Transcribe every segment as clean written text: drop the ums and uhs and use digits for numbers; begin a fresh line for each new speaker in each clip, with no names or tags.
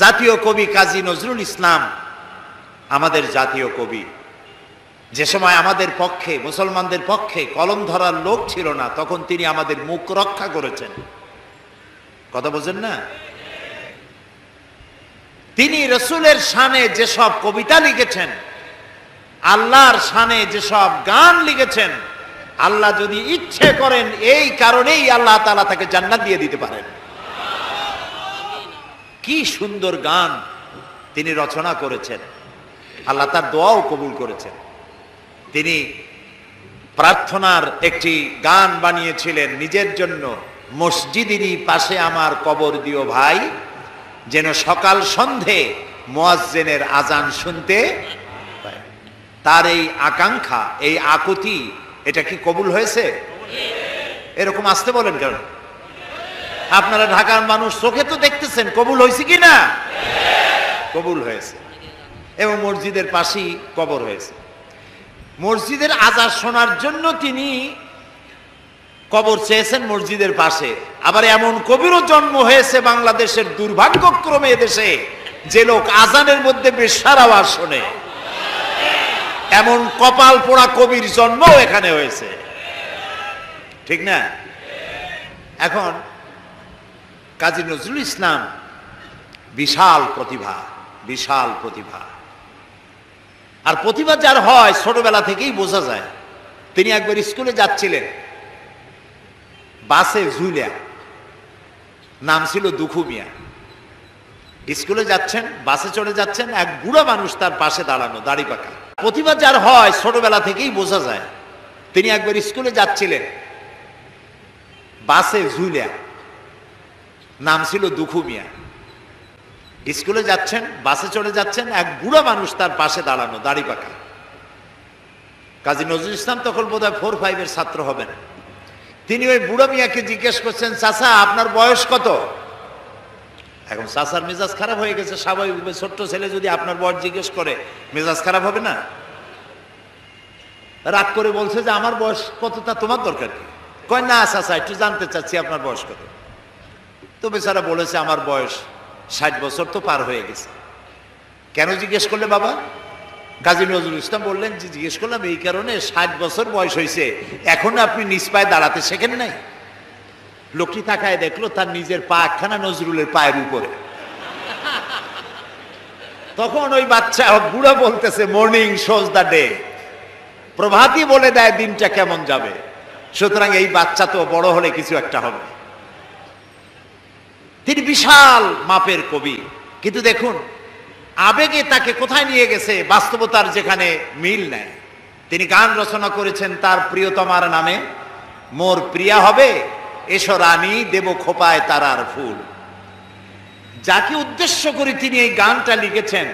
জাতীয় কবি কাজী নজরুল ইসলাম আমাদের জাতীয় কবি। যে সময় আমাদের পক্ষে, মুসলমানদের পক্ষে কলম ধরার লোক ছিল না, তখন তিনি আমাদের মুখ রক্ষা করেছেন। কথা বোঝেন না? তিনি রসুলের শানে যেসব কবিতা লিখেছেন, আল্লাহর শানে যেসব গান লিখেছেন, আল্লাহ যদি ইচ্ছে করেন এই কারণেই আল্লাহ তাআলা তাকে জান্নাত দিয়ে দিতে পারেন। কি সুন্দর গান তিনি রচনা করেছেন, আল্লাহ তার দোয়াও কবুল করেছেন। তিনি প্রার্থনার একটি গান বানিয়েছিলেন নিজের জন্য, মসজিদেরই পাশে আমার কবর দিও ভাই, যেন সকাল সন্ধে মুয়াজ্জিনের আজান শুনতে পাই। তার এই আকাঙ্ক্ষা, এই আকুতি, এটা কি কবুল হয়েছে? এরকম আসতে বলেন কেন? আপনারা ঢাকার মানুষ, চোখে তো দেখতেছেন, কবুল হয়েছে কি না? কবুল হয়েছে। এবং মসজিদের পাশেই কবর হয়েছে। মসজিদের আজান শোনার জন্য তিনি কবর চেয়েছেন মসজিদের পাশে। আবার এমন কবিরও জন্ম হয়েছে বাংলাদেশের, দুর্ভাগ্যক্রমে এদেশে, যে লোক আজানের মধ্যে বেশ্যার আওয়াজ শোনে। এমন কপাল পোড়া কবির জন্মও এখানে হয়েছে, ঠিক না? এখন কাজী নজরুল ইসলাম বিশাল প্রতিভা, বিশাল প্রতিভা। আর প্রতিভা যার হয় ছোটবেলা থেকেই বোঝা যায়। তিনি একবার স্কুলে যাচ্ছিলেন, বাসে ঝুলিয়া, নাম ছিল দুখু মিয়া। স্কুলে যাচ্ছেন, বাসে চড়ে যাচ্ছেন, এক বুড়া মানুষ তার পাশে দাঁড়ানো, দাড়ি পাকা। প্রতিভা যার হয় ছোটবেলা থেকেই বোঝা যায়। তিনি একবার স্কুলে যাচ্ছিলেন, বাসে ঝুলিয়া, নাম ছিল দুখু মিয়া। স্কুলে যাচ্ছেন, বাসে চড়ে যাচ্ছেন, এক বুড়া মানুষ তার পাশে দাঁড়ানো, দাড়ি পাকা। কাজী নজরুল ইসলাম তখন বোধহয় 4-5 ছাত্র হবেন। তিনি ওই বুড়া মিয়াকে জিজ্ঞেস করছেন, চাচা আপনার বয়স কত? এখন চাচার মেজাজ খারাপ হয়ে গেছে, স্বাভাবিক। ছোট্ট ছেলে যদি আপনার বয়স জিজ্ঞেস করে, মেজাজ খারাপ হবে না? রাগ করে বলছে যে আমার বয়স কত, তা তোমার দরকার কি? কয় না চাচা, একটু জানতে চাচ্ছি আপনার বয়স কত। তো বেচারা বলেছে আমার বয়স 60 বছর তো পার হয়ে গেছে। কেন জিজ্ঞেস করলে বাবা? কাজী নজরুল ইসলাম বললেন যে জিজ্ঞেস করলাম এই কারণে, 60 বছর বয়স হয়েছে, এখন আপনি নিজ পায়ে দাঁড়াতে শেখেন নাই। লোকটি তাকায় দেখলো তার নিজের পা একখানা নজরুলের পায়ের উপরে। তখন ওই বাচ্চা বুড়া বলতেছে, মর্নিং শোজ দ্য ডে, প্রভাতই বলে দেয় দিনটা কেমন যাবে। সুতরাং এই বাচ্চা তো বড় হলে কিছু একটা হবে। তিনি বিশাল মাপের কবি, কিন্তু দেখুন আবেগে তাকে কোথায় নিয়ে গেছে, বাস্তবতার যেখানে মিল নেয়। তিনি গান রচনা করেছেন তার প্রিয়তমার নামে, মোর প্রিয়া হবে এসো রানী, দেব খোপায় তারার ফুল। যাকে উদ্দেশ্য করে তিনি এই গানটা লিখেছেন,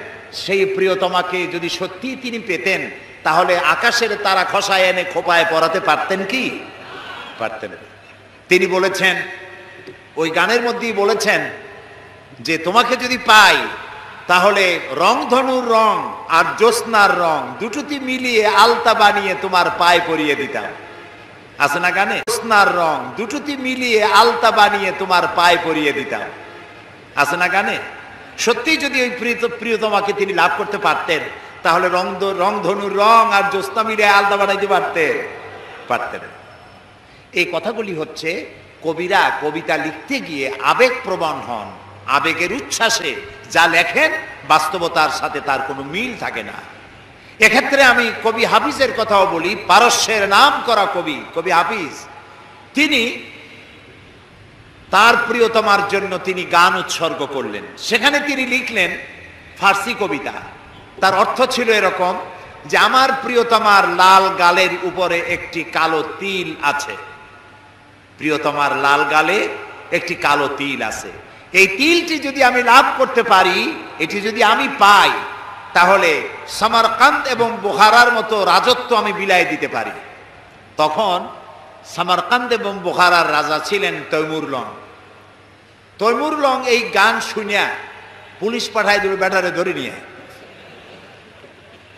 সেই প্রিয়তমাকে যদি সত্যি তিনি পেতেন, তাহলে আকাশের তারা খসায় এনে খোপায় পরাতে পারতেন কি? পারতেন। তিনি বলেছেন, ওই গানের মধ্যেই বলেছেন যে তোমাকে যদি পাই তাহলে রংধনুর রং আর জ্যোৎস্নার রং দুটোতে মিলিয়ে আলতা বানিয়ে তোমার পায়ে পরিয়ে দিতাম। আছে না গানে? জ্যোৎস্নার রং দুটোতে মিলিয়ে আলতা বানিয়ে তোমার পায়ে পরিয়ে দিতাম। আছে না গানে? সত্যি যদি ওই প্রিয়তমাকে তিনি লাভ করতে পারতেন, তাহলে রংধনুর রং আর জ্যোৎস্না মিলিয়ে আলতা বানাইতে পারতেন। এই কথাগুলি হচ্ছে কবিরা কবিতা লিখতে গিয়ে আবেগ প্রবণ হন, আবেগের উচ্ছ্বাসে যা লেখেন বাস্তবতার সাথে তার কোনো মিল থাকে না। এক্ষেত্রে আমি কবি হাফিজের কথাও বলি, পারস্যের নাম করা কবি, কবি হাফিজ। তিনি তার প্রিয়তমার জন্য তিনি গান উৎসর্গ করলেন। সেখানে তিনি লিখলেন ফার্সি কবিতা। তার অর্থ ছিল এরকম যে আমার প্রিয়তমার লাল গালের উপরে একটি কালো তিল আছে। প্রিয়তমার লাল গালে একটি কালো তিল আছে। এই তিলটি যদি আমি লাভ করতে পারি, এটি যদি আমি পাই, তাহলে সামারকান্দ এবং বুখারার মতো রাজত্ব আমি বিলাই দিতে পারি। তখন সামারকান্দ এবং বুখারার রাজা ছিলেন তৈমুর লং। তৈমুর লং এই গান শুনিয়া পুলিশ পাঠায় দিল, ব্যাটারে ধরে নিয়ে।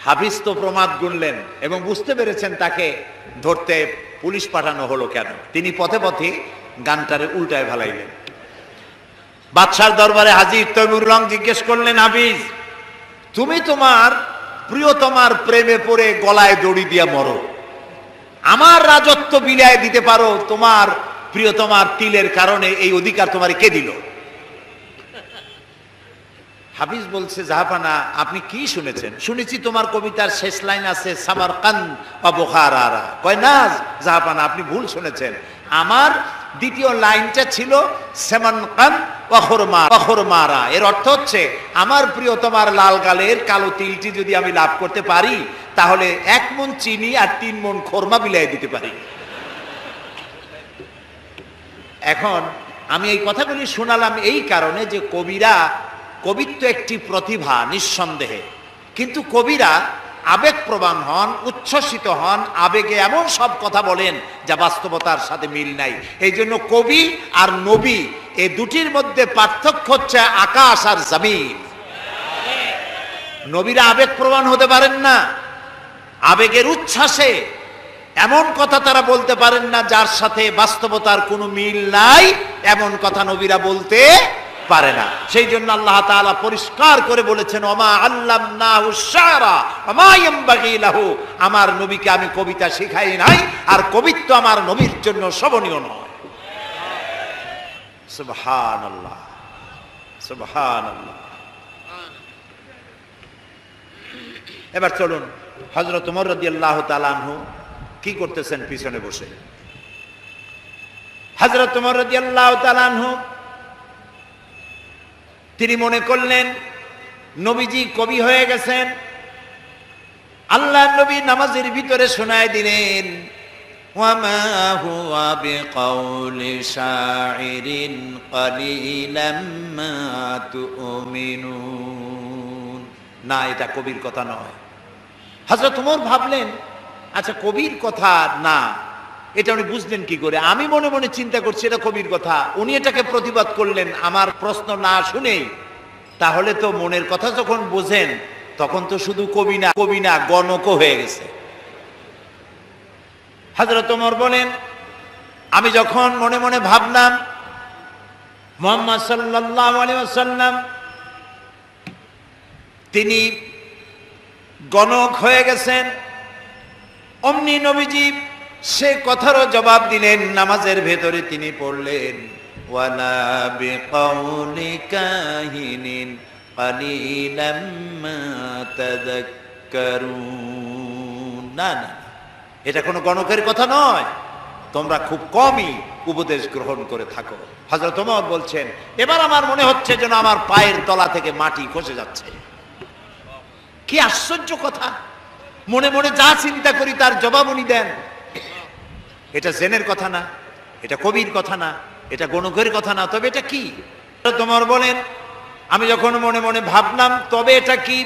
হাফিজ তো প্রমাদ গুনলেন এবং বুঝতে পেরেছেন তাকে ধরতে পুলিশ পাঠানো হলো কেন। তিনি পথে পথে গানটারে উল্টায় ভালাইলেন। বাদশার দরবারে হাজির তৈমুর রং জিজ্ঞেস করলেন, হাফিজ তুমি তোমার প্রিয়তমার প্রেমে পড়ে গলায় দড়ি দিয়া মরো, আমার রাজত্ব বিলায় দিতে পারো, তোমার প্রিয়তমার তিলের কারণে এই অধিকার তোমার কে দিল? হাফিজ বলছে, জাহাপানা আপনি কি শুনেছেন? শুনেছি তোমার কবিতার শেষ লাইন আছে সামারকান্দ বা বুখারা। কয় না জাহাপানা, আপনি ভুল শুনেছেন, আমার দ্বিতীয় লাইনটা ছিল সেমানকান ওয়াখরমারা। এর অর্থ হচ্ছে আমার প্রিয়তমার লাল গালের কালো তিলটি যদি আমি লাভ করতে পারি তাহলে 1 মণ চিনি আর 3 মণ খোরমা বিলাই দিতে পারি। এখন আমি এই কথাগুলি শোনালাম এই কারণে যে কবিত্ব একটি প্রতিভা নিঃসন্দেহে, কিন্তু কবিরা আবেগপ্রবণ হন, উচ্ছ্বসিত হন, আবেগে এমন সব কথা বলেন যা বাস্তবতার সাথে মিল নাই। এই জন্য কবি আর নবী এই দুটির মধ্যে পার্থক্য হচ্ছে আকাশ আর জমিন। নবীরা আবেগপ্রবণ হতে পারেন না, আবেগের উচ্ছ্বাসে এমন কথা তারা বলতে পারেন না যার সাথে বাস্তবতার কোনো মিল নাই, এমন কথা নবীরা বলতে পারে না। সেই জন্য আল্লাহ তাআলা পরিষ্কার করে বলেছেন, ওমা আল্লামনাহু শায়রা ওমা ইয়ামবাগি লাহু, আমার নবীকে আমি কবিতা শেখাই নাই, আর কবিত্ব আমার নবীর জন্য শোভনীয় নয়। সুবহানাল্লাহ, সুবহানাল্লাহ। এবার চলুন, হযরত ওমর রাদিয়াল্লাহু তাআলা আনহু কি করতেছেন পিছনে বসে। হযরত ওমর রাদিয়াল্লাহু তাআলা আনহু তিনি মনে করলেন নবীজি কবি হয়ে গেছেন। আল্লাহ নবী নামাজের ভিতরে শোনায় দিলেন, ওয়ামা হুয়া বিকাউলি শাইরিন কালিলাম মা তুমিনুন। না, এটা কবির কথা নয়। হযরত ওমর ভাবলেন, আচ্ছা কবির কথা না, এটা উনি বুঝলেন কি করে? আমি মনে মনে চিন্তা করছি এটা কবির কথা, উনি এটাকে প্রতিবাদ করলেন আমার প্রশ্ন না শুনেই। তাহলে তো মনের কথা যখন বোঝেন তখন তো শুধু কবি না গণকও হয়ে গেছে। হযরত ওমর বলেন, আমি যখন মনে মনে ভাবলাম মুহাম্মদ সাল্লাল্লাহু আলাইহি ওয়াসাল্লাম তিনি গণক হয়ে গেছেন, অমনি নবীজি সে কথারও জবাব দিলেন। নামাজের ভেতরে তিনি পড়লেন, ওয়ালা বিকাউলি কাহিনিন কালিলাম মা তাযাক্কারুন। না না, এটা কোনো গণকের কথা নয়, তোমরা খুব কমই উপদেশ গ্রহণ করে থাকো। হযরত ওমর বলছেন, এবার আমার মনে হচ্ছে যেন আমার পায়ের তলা থেকে মাটি খসে যাচ্ছে। কি আশ্চর্য কথা! মনে মনে যা চিন্তা করি তার জবাব উনি দেন। এটা জেনের কথা না, এটা কবির কথা না, এটা গণকের কথা না, তবে এটা কি? তোমার বলেন, আমি যখন মনে মনে ভাবলাম তবে এটা কি,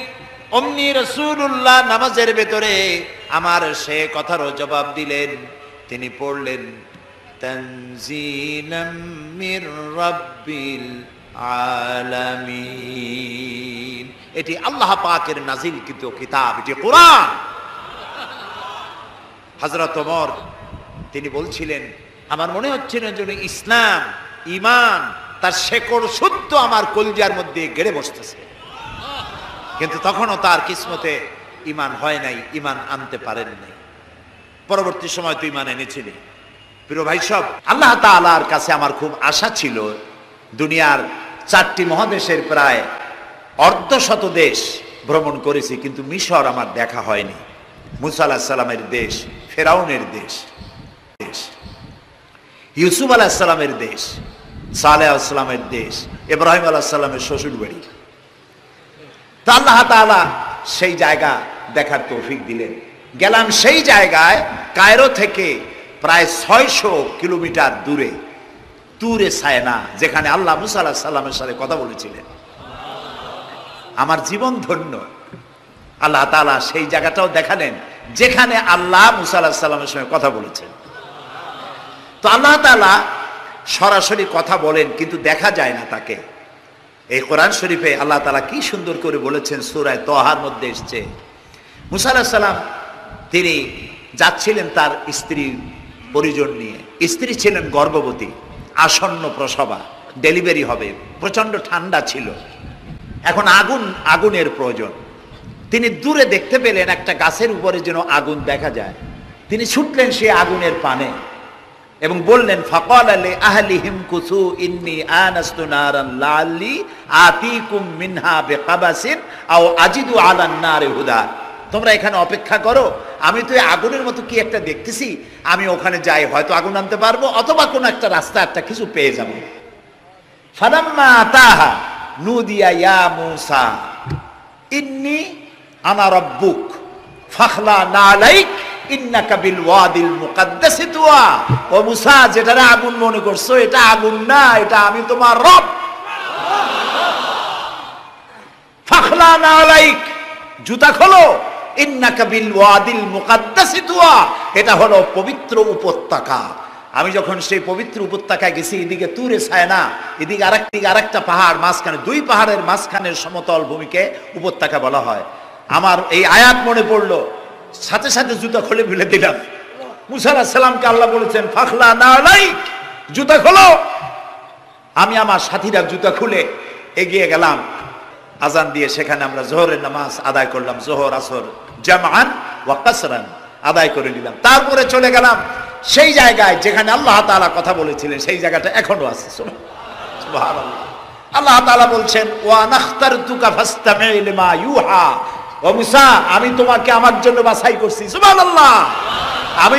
অমনি রাসূলুল্লাহ নামাজের ভেতরে আমার সে কথারও জবাব দিলেন। তিনি পড়লেন, তানজিলাম মির রাব্বিল আলামিন। এটি আল্লাহ পাকের নাজিলকৃত কিতাব, এটি কোরআন। হযরত ওমর তিনি বলছিলেন, আমার মনে হচ্ছে না যেন ইসলাম ঈমান তার শেকড় শুদ্ধ আমার কলিজার মধ্যে গেড়ে বসতেছে। কিন্তু তখনও তার কিসমতে ঈমান হয় নাই, ঈমান আনতে পারেন নাই। পরবর্তী সময় তো ঈমান এনেছিলেন। প্রিয় ভাই সব, আল্লাহ তাআলার কাছে আমার খুব আশা ছিল। দুনিয়ার 4টি মহাদেশের প্রায় অর্ধশত দেশ ভ্রমণ করেছি, কিন্তু মিশর আমার দেখা হয়নি। মুসা আলাইহিস সালামের দেশ, ফেরাউনের দেশ, ইউসুফ আলাইহিস সালামের দেশ, সালেহ আলাইহিস সালামের দেশ, ইব্রাহিম আলাইহিস সালামের শ্বশুর বাড়ি। তা আল্লাহ তাআলা সেই জায়গা দেখার তৌফিক দিলেন। গেলাম সেই জায়গায়, কায়রো থেকে প্রায় 600 কিলোমিটার দূরে তুরে সায়না, যেখানে আল্লাহ মুসা আলাইহিস সালামের সাথে কথা বলেছিলেন। আমার জীবন ধন্য। আল্লাহ তাআলা সেই জায়গাটাও দেখালেন যেখানে আল্লাহ মুসা আলাইহিস সালামের সঙ্গে কথা বলেছেন। তো আল্লাহ তাআলা সরাসরি কথা বলেন, কিন্তু দেখা যায় না তাকে। এই কোরআন শরীফে আল্লাহ তাআলা কি সুন্দর করে বলেছেন, সূরা তাহার মধ্যে এসেছে, মুসা আলাইহিস সালাম তিনি যাচ্ছিলেন তার স্ত্রী পরিজন নিয়ে। স্ত্রী ছিলেন গর্ভবতী, আসন্ন প্রসবা। ডেলিভারি হবে, প্রচন্ড ঠান্ডা ছিল, এখন আগুনের প্রয়োজন। তিনি দূরে দেখতে পেলেন একটা গাছের উপরে যেন আগুন দেখা যায়, তিনি ছুটলেন সেই আগুনের পানে এবং বললেন, ফাকাল লি আহলিহিম কুসু ইন্নী আনাস্তু নারান লাআল্লি আতিকুম মিনহা বিকাবাসিন আও আজিদু আলান নারি হুদা। তোমরা এখানে অপেক্ষা করো, আমি তো এই আগুনের মতো কি একটা দেখতেছি, আমি ওখানে যাই, হয়তো আগুন আনতে পারবো অথবা কোনো একটা রাস্তা একটা কিছু পেয়ে যাব। ফালাম্মা আতাহা নুদিয়া ইয়া মূসা ইন্নী আনা রাব্বুক ফাখলা নালাইক ইন্নাকা বিল ওয়াদিল মুকাদ্দাসি তুয়া। ও মূসা, যেটারে আগুন মনে করছো এটা আগুন না, এটা আমি তোমার রব। ফাখলা নালাইক, জুতা খোলো, ইন্নাকা বিল ওয়াদিল মুকাদ্দাসি তুয়া, এটা হলো পবিত্র উপত্যকা। আমি যখন সেই পবিত্র উপত্যকায় গেছি, এদিকে তুরে ছায়না, এদিকে আরেকটা পাহাড়, মাঝখানে দুই পাহাড়ের মাঝখানের সমতল ভূমিকে উপত্যকা বলা হয়। আমার এই আয়াত মনে পড়লো, সাথে সাথে জুতা খুলে ফেলে দিলাম। মূসা আলাইহিস সালামকে আল্লাহ বলেছেন, ফাখলা নালাইক, জুতা খোলো। আমি আমার সাথীরা জুতা খুলে এগিয়ে গেলাম, আজান দিয়ে সেখানে আমরা জোহরের নামাজ আদায় করলাম, জোহর আসর জামআন ওয়া কাসরান আদায় করে নিলাম। তারপরে চলে গেলাম সেই জায়গায় যেখানে আল্লাহ তাআলা কথা বলেছিলেন, সেই জায়গাটা এখনো আছে। সুবহানাল্লাহ। আল্লাহ তাআলা বলছেন, ওয়া নাখতারতুকা ফাসতামি' লিমা ইউহা। ও মূসা, আমি তোমাকে আমার জন্য বাছাই করছি। সুবহানাল্লাহ। আমি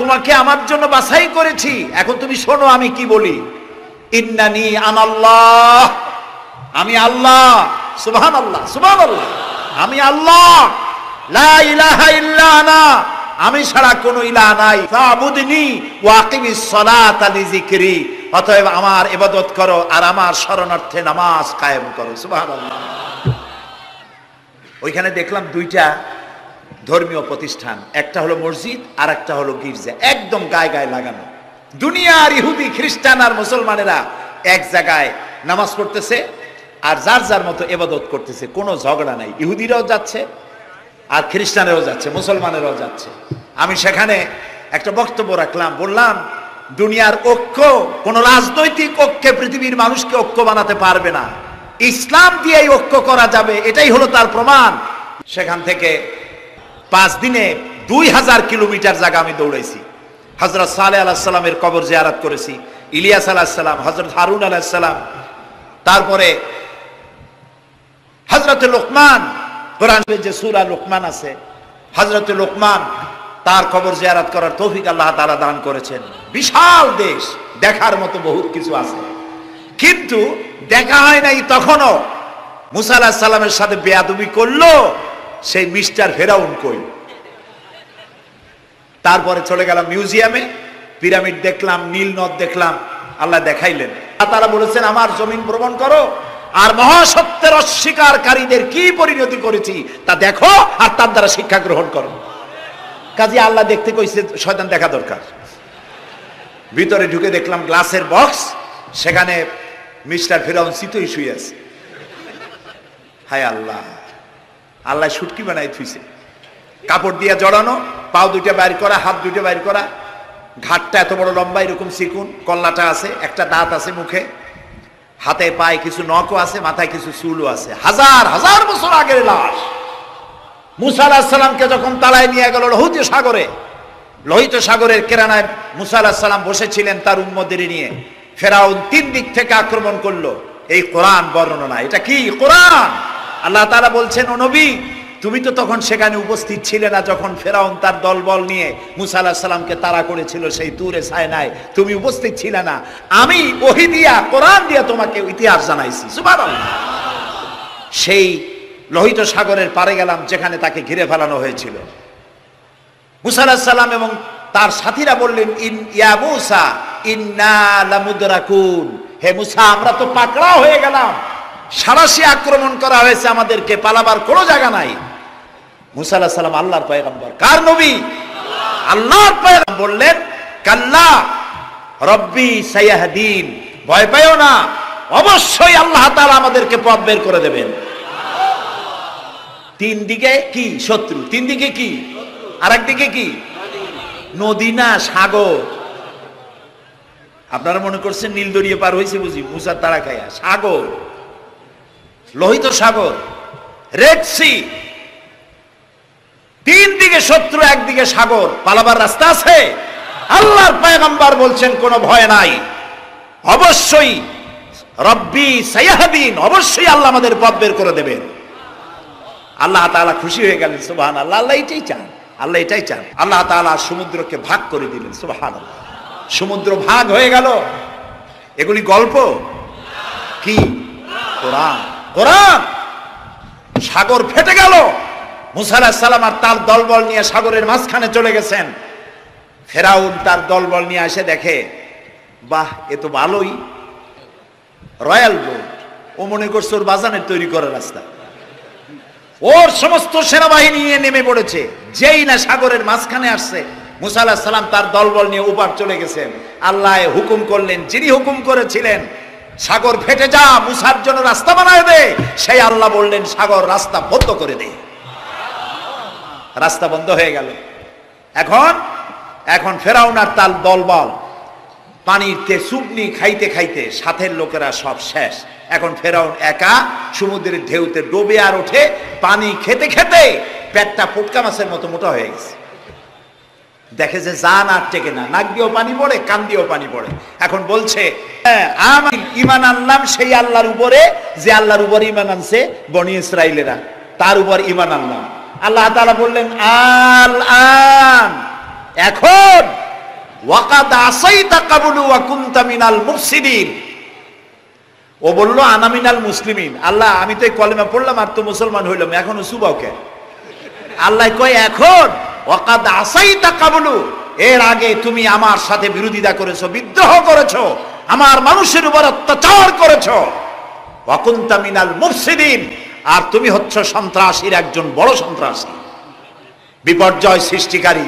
তোমাকে আমার জন্য বাছাই করেছি, এখন তুমি শোনো আমি কি বলি। ইন্নানি আনাল্লাহ, আমি আল্লাহ। সুবহানাল্লাহ, সুবহানাল্লাহ। আমি আল্লাহ, লা ইলাহা ইল্লা আনা, আমি ছাড়া কোনো ইলাহ নাই। ফাবুদনি ওয়া আকিমিস সালাতা লিযিকরি, অতএব আমার ইবাদত করো আর আমার শরণার্থে নামাজ কায়েম করো। সুবহানাল্লাহ। ওইখানে দেখলাম দুইটা ধর্মীয় প্রতিষ্ঠান, একটা হলো মসজিদ আর একটা হলো গির্জা, একদম গায়ে গায়ে লাগানো। দুনিয়ার ইহুদি খ্রিস্টান আর মুসলমানেরা এক জায়গায় নামাজ পড়তেছে আর যার যার মতো ইবাদত করতেছে, কোনো ঝগড়া নাই। ইহুদিরাও যাচ্ছে আর খ্রিস্টানেরাও যাচ্ছে, মুসলমানেরাও যাচ্ছে। আমি সেখানে একটা বক্তব্য রাখলাম, বললাম দুনিয়ার ঐক্য, কোন রাজনৈতিক ঐক্যে পৃথিবীর মানুষকে ঐক্য বানাতে পারবে না, ইসলাম দিয়েই ঐক্য করা যাবে, এটাই হলো তার প্রমাণ। সেখান থেকে 5 দিনে 2000 কিলোমিটার জায়গা আমি দৌড়াইছি। হযরত সালেহ আলাইহিস সালামের কবর জিয়ারত করেছি, ইলিয়াস আলাইহিস সালাম, হযরত হারুন আলাইহিস সালাম, তারপরে হযরত লোকমান, কোরআনের যে সূরা লোকমান আছে, হযরত লোকমান, তার কবর জিয়ারত করার তৌফিক আল্লাহ তাআলা দান করেছেন। বিশাল দেশ, দেখার মতো বহুত কিছু আছে, কিন্তু দেখা হয় নাই। তখনও মুসা আলাইহিস সালামের সাথে বেয়াদবি করলো সেই মিস্টার ফেরাউন কই। তারপরে চলে গেলাম মিউজিয়ামে, পিরামিড দেখলাম, নীল নদ দেখলাম, আল্লাহ দেখাইলেন। তারা বলেছেন আমার জমিন ভ্রমণ করো আর মহাসত্যের অস্বীকারীদের কি পরিণতি করেছি তা দেখো আর তার দ্বারা শিক্ষা গ্রহণ করো। কাজে আল্লাহ দেখতে কইছে, শয়তান দেখা দরকার। ভিতরে ঢুকে দেখলাম গ্লাসের বক্স, সেখানে মিস্টার ফেরাউন চিতই শুয়ে আছে। হায় আল্লাহ, আল্লাহ শুটকি বানাই থুইছে, কাপড় দিয়ে জড়ানো, পাও দুইটা বাইর করা, হাত দুইটা বাইর করা, ঘাটটা এত বড় লম্বা, এরকম চিকুন, কল্লাটা আছে, একটা দাঁত আছে মুখে, হাতে পায়ে কিছু নখও আছে, মাথায় কিছু চুলও আছে। হাজার হাজার বছর আগের লাশ। মুসা আলাইহিস সালামকে যখন তালায় নিয়ে গেল লোহিত সাগরের কেরানায় মুসা আলাইহিস সালাম বসেছিলেন তার উম্মতদের নিয়ে। ফেরাউন 3 দিক থেকে আক্রমণ করলো। এই কোরআন বর্ণনা, এটা কি কোরআন। আল্লাহ তাআলা বলছেন, ও নবী, তুমি তো তখন সেখানে উপস্থিত ছিলে না যখন ফেরাউন তার দলবল নিয়ে মুসা আলাইহিস সালামকে তাড়া করেছিল সেই তুরে সায়নায়, তুমি উপস্থিত ছিলে না। আমি ওহী দিয়া, কোরআন দিয়া তোমাকে ইতিহাস জানাইছি। সুবহানাল্লাহ। সেই লোহিত সাগরের পারে গেলাম যেখানে তাকে ঘিরে ফেলানো হয়েছিল। মুসা আলাইহিস সালাম এবং তার সাথীরা বললেন, ইয়া মূসা ইন্না লামুদরাকুন, হে মুসা আমরা তো পাকড়াও হয়ে গেলাম, সারাশি আক্রমণ করা হয়েছে, আমাদেরকে পালাবার কোনো জায়গা নাই। মুসা আলাইহিস সালাম আল্লাহর পয়গম্বর, কার নবী? আল্লাহর পয়গম্বর। বললেন, কাল্লা রব্বি সায়াহদিন, ভয় পাইও না, অবশ্যই আল্লাহ তাআলা আমাদেরকে পথ বের করে দেবেন। 3 দিকে কি শত্রু, 3 দিকে কি, আর একদিকে কি নদী না সাগর। আপনারা মনে করছেন নীল দরিয়া পার হয়েছে বুঝি মুসার তারা খাইয়া? সাগর, লোহিত সাগর, রেড সি, তিন দিকে শত্রু, একদিকে সাগর, পালাবার রাস্তা আছে? আল্লাহর পয়গম্বর বলছেন কোনো ভয় নাই, অবশ্যই রব্বি সায়াহদিন, অবশ্যই আল্লাহ আমাদের পথ বের করে দেবেন। আল্লাহ তাআলা খুশি হয়ে গেলেন, সুবহানাল্লাহ। আল্লাহ এটাই চান, আল্লাহ এটাই চান। আল্লাহ তাআলা সমুদ্রকে ভাগ করে দিলেন, সুবহানাল্লাহ। সমুদ্র ভাগ হয়ে গেল। এগুলি গল্প কি? কোরআন, কোরআন। সাগর ফেটে গেল। মুসা আলাইহিস সালাম আর তার দলবল নিয়ে সাগরের মাঝখানে চলে গেছেন। ফেরাউন তার দলবল নিয়ে এসে দেখে, বাহ, এ তো ভালোই, রয়্যাল বোট। ও মনে করছে ওর বাজানের তৈরি করার রাস্তা। ওর সমস্ত সেনাবাহিনী নিয়ে নেমে পড়েছে। যেই না সাগরের মাঝখানে আসছে, মুসা আলাইহিস সালাম তার দলবল নিয়ে ওপার চলে গেছেন। আল্লাহ হুকুম করলেন, যিনি হুকুম করেছিলেন সাগর ফেটে যা, মুসার জন্য রাস্তা বানায় দে, সেই আল্লাহ বললেন সাগর রাস্তা বন্ধ করে দে। রাস্তা বন্ধ হয়ে গেল। এখন ফেরাউন আর তার দলবল পানিতে চুবনি খাইতে খাইতে সাথের লোকেরা সব শেষ। এখন ফেরাউন একা সমুদ্রের ঢেউতে ডুবে আর ওঠে। পানি খেতে খেতে পেটটা ফুটকা মাছের মতো মোটা হয়ে গেছে। দেখে যে জান আর টেকে না, নাক দিয়েও পানি পড়ে, কান দিয়েও পানি পড়ে। এখন বলছে, আমি ঈমান আনলাম সেই আল্লাহর উপরে যে আল্লাহর উপরে ঈমান আনছে বনি ইসরাইলেরা, তার উপর ঈমান আনলাম। আল্লাহ তাআলা বললেন, আল আন, এখন, ওয়াকাদ আসাইতা কাবলু ওয়া কুনতা মিনাল মুফসিদিন। ও বলল আনা মিনাল মুসলিমিন। আল্লাহ, আমি তো এই কলেমা পড়লাম আর তো মুসলমান হইলাম, এখনো সুবাও কে? আল্লাহ কয়, এখন, ওয়াকাদ আসাইতা কাবলু, এর আগে তুমি আমার সাথে বিরোধিতা করেছো, বিদ্রোহ করেছো, আমার মানুষের উপর অত্যাচার করেছো, ওয়া কুনতা মিনাল মুফসিদিন, আর তুমি হচ্ছ সন্ত্রাসীর একজন বড় সন্ত্রাসী, বিপর্যয় সৃষ্টিকারী।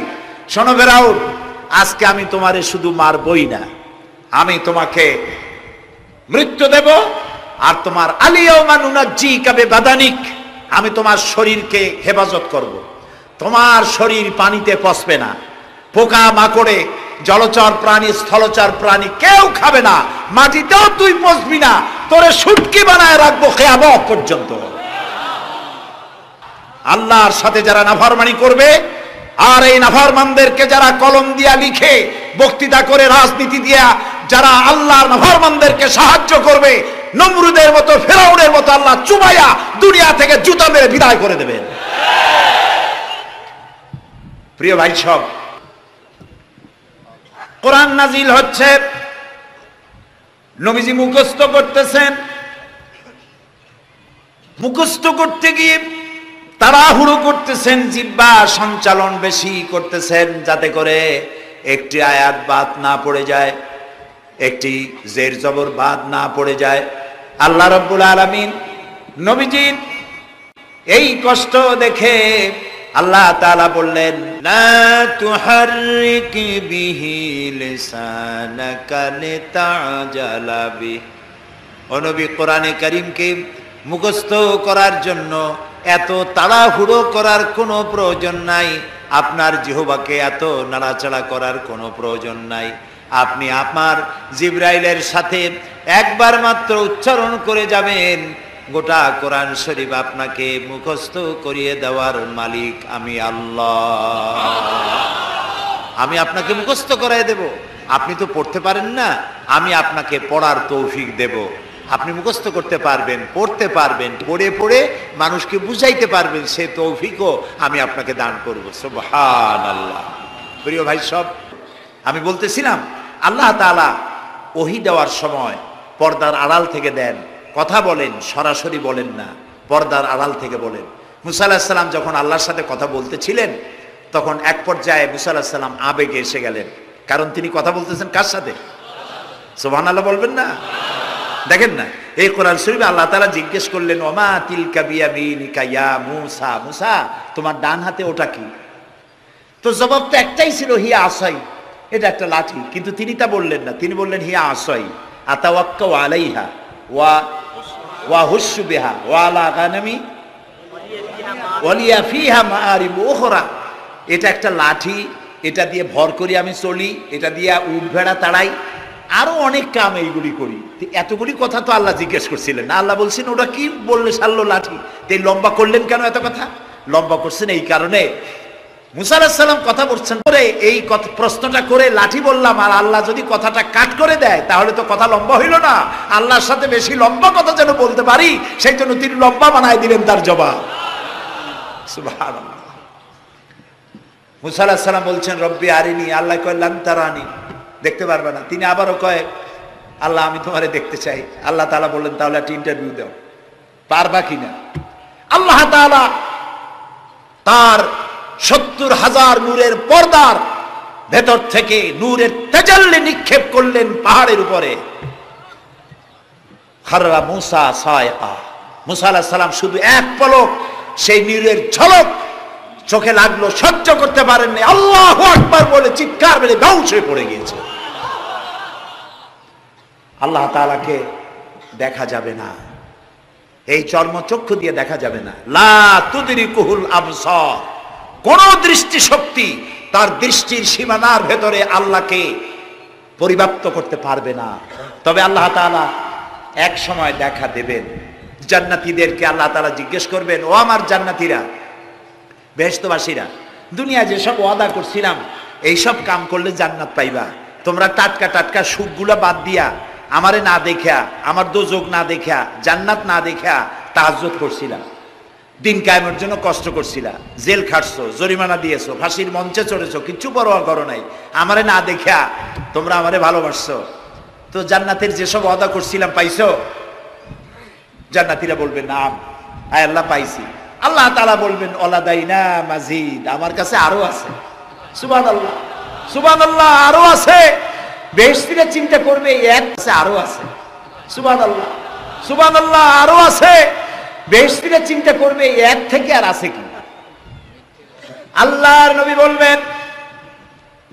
শোনো ফেরাউন, আজকে আমি তোমারে শুধু মারবই না, আমি তোমাকে মৃত্যু দেব। আর তোমার আলিয়াউমা নুনাজ্জিকা বিবাদানিক, আমি তোমার শরীরকে হেফাজত করব। তোমার শরীর পানিতে পচবে না, পোকা মাকড়ে, জলচর প্রাণী, স্থলচর প্রাণী কেউ খাবে না, মাটিতেও তুই পচবি না, তোরে শুটকি বানায় রাখবো কিয়ামত পর্যন্ত। আল্লাহর সাথে যারা নাফরমানি করবে, আর এই নাফরমানদেরকে যারা কলম দিয়া লিখে, বক্তৃতা করে, রাজনীতি দিয়া যারা আল্লাহর নাফরমানদেরকে সাহায্য করবে, নমরুদের মতো, ফেরাউনের মতো আল্লাহ চুবাইয়া দুনিয়া থেকে জুতা মেরে বিদায় করে দেবেন। প্রিয় ভাই সব, কোরআন নাজিল হচ্ছে, নবীজি মুখস্থ করতেছেন। মুখস্থ করতে গিয়ে তাড়াহুড়ো করতেছেন, জিহ্বা সঞ্চালন বেশি করতেছেন, যাতে করে একটি আয়াত বাদ না পড়ে যায়, একটি জের জবর বাদ না পড়ে যায়। আল্লাহ রাব্বুল আলামিন নবীজির এই কষ্ট দেখে আল্লাহ তাআলা বললেন, লা তুহাররিক বিহি লিসানাকা লিতাজালা বিহি। ও নবী, কোরআনে কারীমকে মুখস্থ করার জন্য এত তাড়াহুড়ো করার কোনো প্রয়োজন নাই, আপনার জিহ্বাকে এত নাড়াচাড়া করার কোনো প্রয়োজন নাই। আপনি আপনার জিবরাইলের সাথে একবার মাত্র উচ্চারণ করে যাবেন, গোটা কোরআন শরীফ আপনাকে মুখস্থ করিয়ে দেওয়ার মালিক আমি আল্লাহ। আমি আপনাকে মুখস্থ করাই দেব। আপনি তো পড়তে পারেন না, আমি আপনাকে পড়ার তৌফিক দেব। আপনি মুখস্থ করতে পারবেন, পড়তে পারবেন, পড়ে পড়ে মানুষকে বুঝাইতে পারবেন, সে তৌফিকও আমি আপনাকে দান করব। সুবহানাল্লাহ। প্রিয় ভাই সব, আমি বলতেছিলাম আল্লাহ তাআলা ওহী দেওয়ার সময় পর্দার আড়াল থেকে দেন, কথা বলেন, সরাসরি বলেন না, পর্দার আড়াল থেকে বলেন। মুসা আলাইহিস সালাম যখন আল্লাহর সাথে কথা বলতেছিলেন, তখন এক পর্যায়ে মুসা আলাইহিস সালাম আবেগে এসে গেলেন, কারণ তিনি কথা বলতেছেন কার সাথে? সুবহানাল্লাহ বলবেন না? দেখেন না, এই কোরআন শরীফে আল্লাহ তাআলা জিজ্ঞেস করলেন, ওমা তিলকা বিয়ামিনিকা ইয়া মূসা, মূসা তোমার ডান হাতে ওটা কি? তো জবাব তো একটাই ছিল, হিয়া আসাই, এটা একটা লাঠি। কিন্তু তিনি তা বললেন না, তিনি বললেন হিয়া আসাই আতাওয়াক্কাউ আলাইহা ওয়া হুশু বিহা ওয়া আলা গানামি ওয়ালিয়া ফিহা মাআরিব উখরা। এটা একটা লাঠি, এটা দিয়ে ভর করি আমি চলি, এটা দিয়ে উট ভেড়া তাড়াই, আরো অনেক কাম এইগুলি করি। এতগুলি কথা তো আল্লাহ জিজ্ঞেস করছিলেন না, আল্লাহ বলছেন ওটা কি বললে সারলো লাঠি, এই লম্বা করলেন কেন এত কথা? লম্বা করছেন এই কারণে, মুসা আলাইহিস সালাম কথা বলছেন করে এই প্রশ্নটা করে লাঠি বললাম, আর আল্লাহ যদি কথাটা কাট করে দেয় তাহলে তো কথা লম্বা হইল না। আল্লাহর সাথে বেশি লম্বা কথা যেন বলতে পারি, সেই জন্য তিনি লম্বা বানায় দিলেন তার জবাব। সুবহানাল্লাহ। মুসা আলাইহিস সালাম বলছেন রব্বি আরিনি, আল্লাহ কয় লান তারানি, দেখতে পারবে না। তিনি আবারও কয় আল্লাহ আমি তোমারে দেখতে চাই। আল্লাহ তাআলা বললেন তাহলে একটা ইন্টারভিউ দাও, পারবা কিনা। আল্লাহ তাআলা তার 70,000 নূরের পর্দার ভেতর থেকে নূরের তাজাল্লি নিক্ষেপ করলেন পাহাড়ের উপরে। খাররা মুসা সায়কা, মুসা আলাইহিস সালাম শুধু এক পলক সেই নূরের ঝলক চোখে লাগলো, সহ্য করতে পারেননি, আল্লাহু আকবার বলে চিৎকার মেরে ধ্বংস হয়ে পড়ে গিয়েছে। আল্লাহ তাআলাকে দেখা যাবে না, এই চর্মচক্ষু দিয়ে দেখা যাবে না। লা তুদরিকুহুল আবসার, কোন দৃষ্টি শক্তি তার দৃষ্টির সীমানার ভেতরে আল্লাহকে পরিব্যাপ্ত করতে পারবে না। তবে আল্লাহ তাআলা এক সময় দেখা দেবেন। জান্নাতীদেরকে আল্লাহ তাআলা জিজ্ঞেস করবেন, ও আমার জান্নাতীরা, বেহেশতবাসীরা, দুনিয়া যেসব ওয়াদা করছিলাম এইসব কাম করলে জান্নাত পাইবা, তোমরা টাটকা টাটকা সুখগুলা বাদ দিয়া আমারে না দেখা, আমার দোজক না দেখা, জান্নাত না দেখা তাহাজ্জুদ করছিলা, দিন কায়েমের জন্য কষ্ট করছিলা, জেল খাটছো, জরিমানা দিয়েছো, ফাঁসির মঞ্চে চড়েছো, কিচ্ছু পরোয়া করো নাই, আমারে না দেখা তোমরা আমারে ভালোবাসছো, তো জান্নাতের যেসব ওয়াদা করছিলাম পাইছো? জান্নাতীরা বলবেন না, আয় আল্লাহ পাইছি। আল্লাহ তাআলা বলবেন ওয়ালাদাইনা মাজিদ, আমার কাছে আরো আছে। সুবহানাল্লাহ, সুবহানাল্লাহ, আরো আছে। বেহেশতীরা চিন্তা করবে এক আছে, আরো আছে। সুবহানাল্লাহ, সুবহানাল্লাহ, আরো আছে। বেহেশতীরা চিন্তা করবে এক থেকে আর আছে কি? আল্লাহর নবী বলবেন,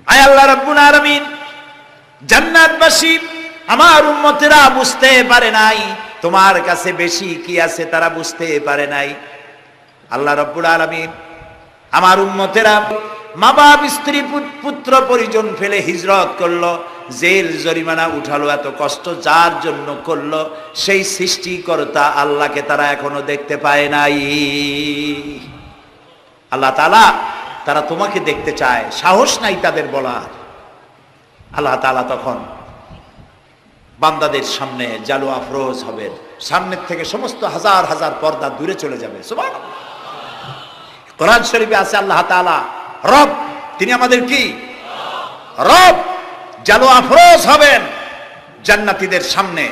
আয় আল্লাহ রাব্বুল আলামিন, জান্নাতবাসী আমার উম্মতেরা বুঝতে পারে নাই তোমার কাছে বেশি কি আছে, তারা বুঝতে পারে নাই। আল্লাহ রাব্বুল আলামিন আমার উম্মতেরা মা বাপ স্ত্রী পুত্র পরিজন ফেলে হিজরত করলো, জেল জরিমানা উঠালো, এত কষ্ট যার জন্য করলো, সেই সৃষ্টিকর্তা আল্লাহকে তারা এখনো দেখতে পায় নাই। আল্লাহ তাআলা তারা তোমাকে দেখতে চায়, সাহস নাই তাদের বলার। আল্লাহ তাআলা তখন বান্দাদের সামনে জালু আফরোজ হবেন, সামনের থেকে সমস্ত হাজার হাজার পর্দা দূরে চলে যাবে। সুবহানাল্লাহ। কোরআন শরীফে আছে আল্লাহ তাআলা রব, তিনি আমাদের কি রব। জালু আফরোজ হবেন জান্নাতীদের সামনে,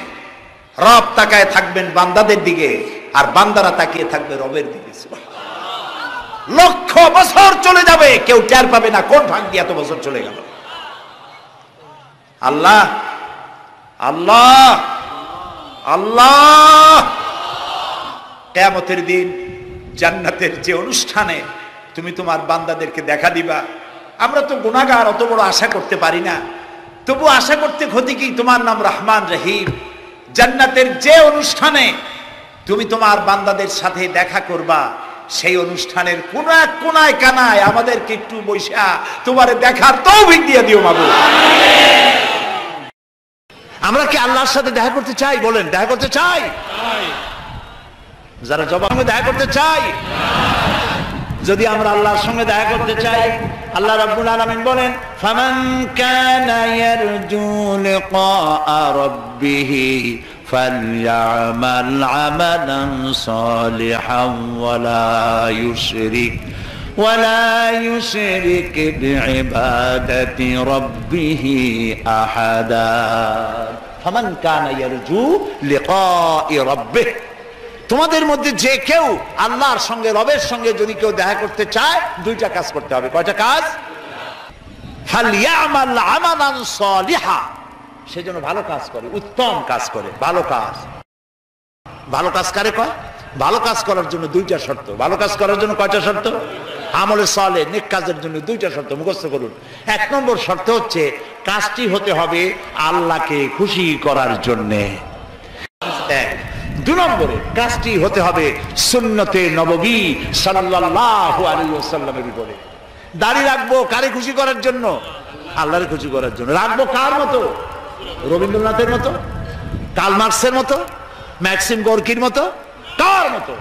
রব তাকায় থাকবেন বান্দাদের দিকে, আর বান্দারা তাকিয়ে থাকবে রবের দিকে। লক্ষ বছর চলে যাবে, কেউ টের পাবে না কোন ভাগ দিয়ে এত বছর চলে গেল। আল্লাহ আল্লাহ আল্লাহ। কিয়ামতের দিন জান্নাতের যে অনুষ্ঠানে তুমি তোমার বান্দাদেরকে দেখা দিবা, আমরা তো গুনাহগার, অত বড় আশা করতে পারি না, তবু আশা করতে ক্ষতি কি? তোমার নাম রহমান রহিম। জান্নাতের যে অনুষ্ঠানে তুমি তোমার বান্দাদের সাথে দেখা করবা, সেই অনুষ্ঠানের কোন এক কোনায় কানায় আমাদেরকে একটু বৈশা তোমারে দেখার তৌফিক দিয়ে দিও মাবুদ। আমরা কি আল্লাহর সাথে দেখা করতে চাই? বলেন, দেখা করতে চাই? যারা জবাব দেখা করতে চাই, যদি আমরা আল্লাহর সঙ্গে দেখা করতে চাই, আল্লাহ রাব্বুল আলামিন বলেন, ফামান কানা ইয়ারজু লিকা রাব্বিহি ফালইআমাল আমালান সালিহান ওয়ালা ইউশরিক বিইবাদাতি রাব্বিহি আহাদা। ফামান কানা ইয়ারজু লিকা রাব্বিহি, তোমাদের মধ্যে যে কেউ আল্লাহর সঙ্গে, রবের সঙ্গে যদি কেউ দেখা করতে চায়, দুইটা কাজ করতে হবে। কয়টা কাজ? ফালইআমাল আমালান সালিহা, সেজন্য ভালো কাজ করে, উত্তম কাজ করে, ভালো কাজ। ভালো কাজ কারে কয়? ভালো কাজ করার জন্য দুইটা শর্ত। ভালো কাজ করার জন্য কয়টা শর্ত? আমলে সালেহ, নেক কাজের জন্য দুইটা শর্ত মুখস্থ করুন। এক নম্বর শর্ত হচ্ছে কাজটি হতে হবে আল্লাহকে খুশি করার জন্যে। এক। দুই নম্বরে কাজটি হতে হবে সুন্নতে নববী সাল্লাল্লাহু আলাইহি ওয়াসাল্লামের উপরে। দাড়ি রাখবো কারে খুশি করার জন্য? আল্লাহরে খুশি করার জন্য। রাখবো কার মতো? রবীন্দ্রনাথের মতো, কার্ল মার্কসের মতো, ম্যাক্সিম গর্কির মতো, কার মতো?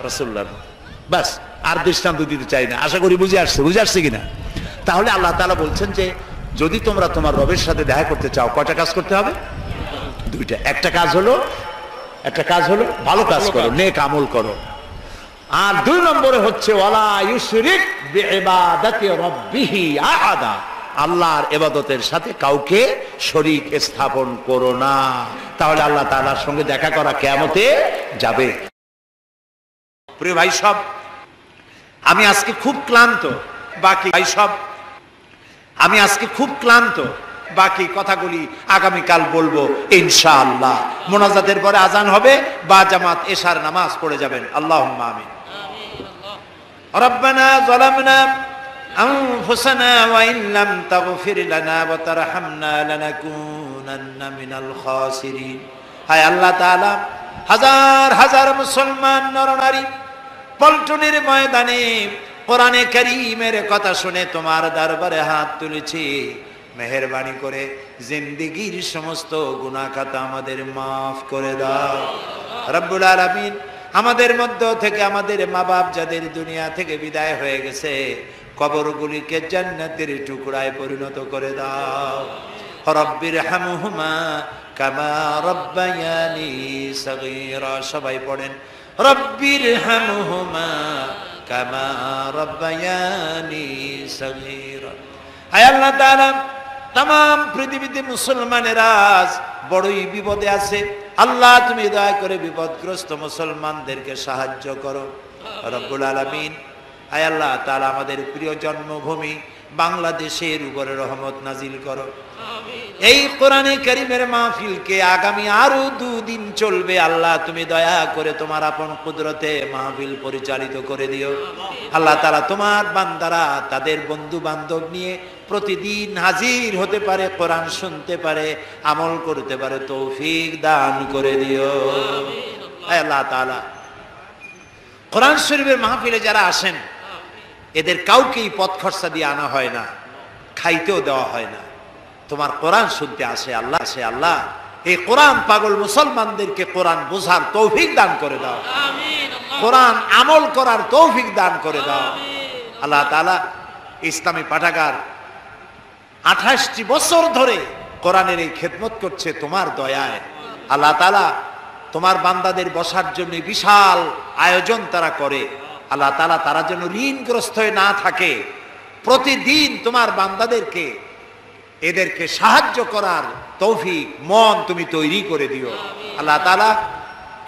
রাসূলুল্লাহর মতো। বাস, আর দৃষ্টান্ত দিতে চাই না। আশা করি বুঝে আসছে কিনা? তাহলে আল্লাহ তাআলা বলছেন যে যদি তোমরা তোমার রবের সাথে দেখা করতে চাও, কয়টা কাজ করতে হবে? দুইটা। একটা কাজ হলো ভালো কাজ করো, নেক আমল করো। আর 2 নম্বরে হচ্ছে ওয়ালা ইউশরিক বিইবাদাতি রাব্বিহি আহাদা, আল্লাহর ইবাদতের সাথে কাউকে শরীক স্থাপন করো না। তাহলে আল্লাহ তাআলার সঙ্গে দেখা করা কিয়ামতে যাবে। প্রিয় ভাই সব, আমি আজকে খুব ক্লান্ত, বাকি কথাগুলি আগামীকাল বলবো ইনশাআল্লাহ। মোনাজাতের পরে আজান হবে বা জামাত এশার নামাজ পড়ে যাবেন। আল্লাহুম্মা আমিন। রব্বানা যালামনা আনফুসানা ওয়া ইন লাম তাগফির লানা ওয়া তারহামনা লানাকুনান্না মিনাল খাসিরিন। হায় আল্লাহ তাআলা, হাজার হাজার মুসলমান নরনারী পল্টনের ময়দানে কোরআনে কারীমের কথা শুনে তোমার দরবারে হাত তুলেছি। মেহেরবানি করে জিন্দেগীর সমস্ত গুনাহ খাতা আমাদের মাফ করে দাও রব্বুল আলামিন। আমাদের মধ্য থেকে আমাদের মা বাপ যাদের দুনিয়া থেকে বিদায় হয়ে গেছে, কবরগুলিকে জান্নাতের টুকরায় পরিণত করে দাও। রব্বির হামহুমা কামা রব্বায়ানি সগীরা। সবাই পড়েন, রব্বির হামহুমা কামা রব্বায়ানি সগীরা। হায় আল্লাহ তাআলা, तमाम পৃথিবীতে মুসলমানেরা বড়ই বিপদে আছে। আল্লাহ তুমি দয়া করে বিপদগ্রস্ত মুসলমানদেরকে সাহায্য করো রব্বুল আলামিন। হায় আল্লাহ তাআলা, আমাদের প্রিয় জন্মভূমি বাংলাদেশের উপরে রহমত নাজিল করো। এই কোরআনে কারীমের মাহফিলকে আগামী আরো 2 দিন চলবে। আল্লাহ তুমি দয়া করে তোমার আপন কুদরতে মাহফিল পরিচালিত করে দিও। আল্লাহ তাআলা, তোমার বান্দারা তাদের বন্ধু বান্ধব নিয়ে প্রতিদিন হাজির হতে পারে, কোরআন শুনতে পারে, আমল করতে পারে, তৌফিক দান করে দিও। আয় আল্লাহ তাআলা, কোরআন শরীফের মাহফিলে যারা আসেন এদের কাউকেই পথ খরচা দিয়ে আনা হয় না, খাইতেও দেওয়া হয় না। তোমার কোরআন শুনতে আসে আল্লাহ, এই কোরআন পাগল মুসলমানদেরকে কোরআন বোঝার তৌফিক দান করে দাও, কোরআন আমল করার তৌফিক দান করে দাও। আল্লাহ তাআলা, ইসলামী পাঠাগার 28টি বছর ধরে কোরআনের এই খেদমত করছে তোমার দয়ায়। আল্লাহ তাআলা, তোমার বান্দাদের বসার জন্য বিশাল আয়োজন তারা করে। আল্লাহ তাআলা, তারা যেন ঋণগ্রস্ত হয়ে না থাকে, প্রতিদিন তোমার বান্দাদেরকে এদেরকে সাহায্য করার তৌফিক মন তুমি তৈরি করে দিও। আল্লাহ তাআলা,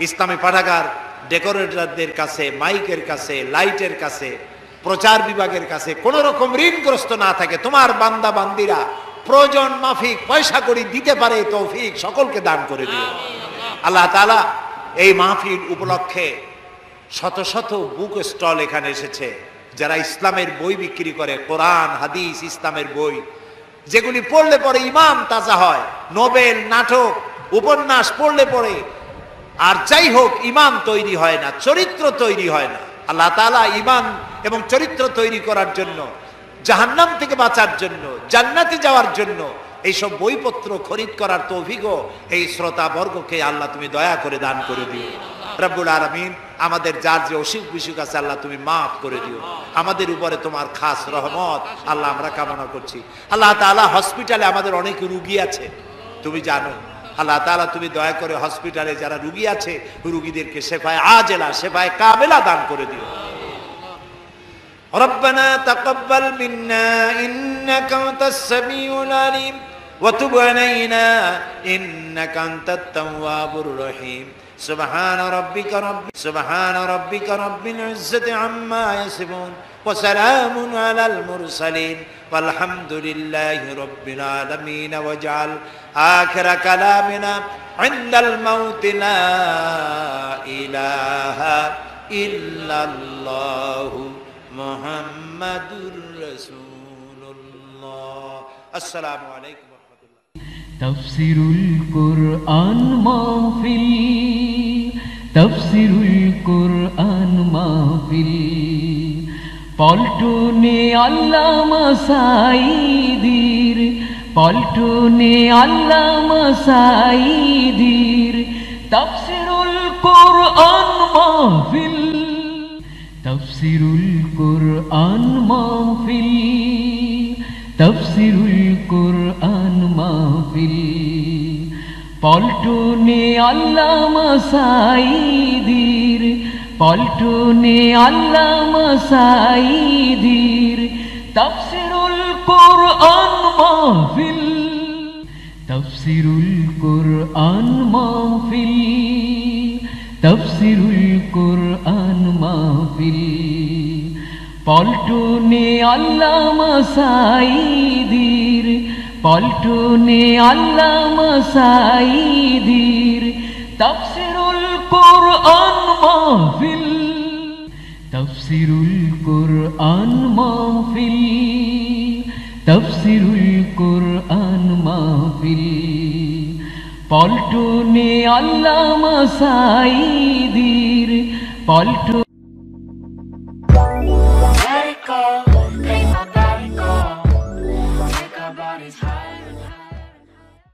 ইসলামী পাঠাগার ডেকোরেটরদের কাছে, মাইকের কাছে, লাইটের কাছে, প্রচার বিভাগের কাছে কোন রকম ঋণগ্রস্ত না থাকে, তোমার বান্দা বান্দিরা প্রয়োজন মাফিক পয়সা করি দিতে পারে তৌফিক সকলকে দান করে দিও। আল্লাহ তাআলা, এই মাহফিল উপলক্ষে শত শত বুক স্টল এখানে এসেছে, যারা ইসলামের বই বিক্রি করে, কোরআন হাদিস ইসলামের বই, যেগুলি পড়লে পরে ঈমান তাজা হয়। নোবেল, নাটক, উপন্যাস পড়লে পরে আর যাই হোক ঈমান তৈরি হয় না, চরিত্র তৈরি হয় না। আল্লাহ তাআলা ঈমান এবং চরিত্র তৈরি করার জন্য, জাহান্নাম থেকে বাঁচার জন্য, জান্নাতে যাওয়ার জন্য এইসব বইপত্র খরিদ করার তৌফিকও এই শ্রোতা বর্গকে আল্লাহ তুমি দয়া করে দান করে দিও রব্বুল আলামিন। আমাদের যার যে অসুখ বিসুখ আছে আল্লাহ তুমি মাফ করে দিও। আমাদের উপরে তোমার খাস রহমত আল্লাহ আমরা কামনা করছি। আল্লাহ তাআলা, হসপিটালে আমাদের অনেক রুগী আছে, তুমি জানো। আল্লাহ তাআলা, তুমি দয়া করে হসপিটালে যারা রুগী আছে রুগীদেরকে শেফায়ে আজেলা, শেফায়ে কামেলা দান করে দিও। রব্বানা তাকাব্বাল মিন্না ইন্নাকা আনতাস সামিউল আলিম ওয়া তুব আলাইনা ইন্নাকা আনতাত তাওয়াবুর রহিম। সুবহান রাব্বিকা রাব্বিল ইজ্জাতি আম্মা ইয়াসিফুন ওয়া সালামুন আলাল মুরসালিন ওয়ালহামদুলিল্লাহি রাব্বিল আলামিন। ওয়াজআল আখিরা কালামিনা ইনদাল মাউত লা ইলাহা ইল্লাল্লাহু মুহাম্মাদুর রাসূলুল্লাহ। আসসালামু আলাইকুম ওয়া রাহমাতুল্লাহ।
তাফসীরুল কুরআন মাহফিল, তাফসীরুল কুরআন মাহফিল, পল্টনে আল্লামা সাঈদীর পল্টনে আল্লামা সাঈদীর তাফসীরুল কোরআন মাহফিল, তাফসীরুল কোরআন মাহফিল, তাফসীরুল কোরআন মাহফিল। পল্টনে আল্লামা সাঈদীর, পল্টনে আল্লামা সাঈদীর তাফসীরুল কোরআন মাহফিল, তাফসীরুল কোরআন মাহফিল, তাফসীরুল কোরআন মাহফিল। পল্টনে আল্লামা সাঈদীর, পল্টনে আল্লামা সাঈদীর তাফসীরুল কোরআন মাহফিল, তাফসীরুল কোরআন মাহফিল, তাফসীরুল কোরআন মাহফিল। পল্টনে আল্লামা সাঈদীর, পল্টনে
Let it go, make my body go. Take our bodies high.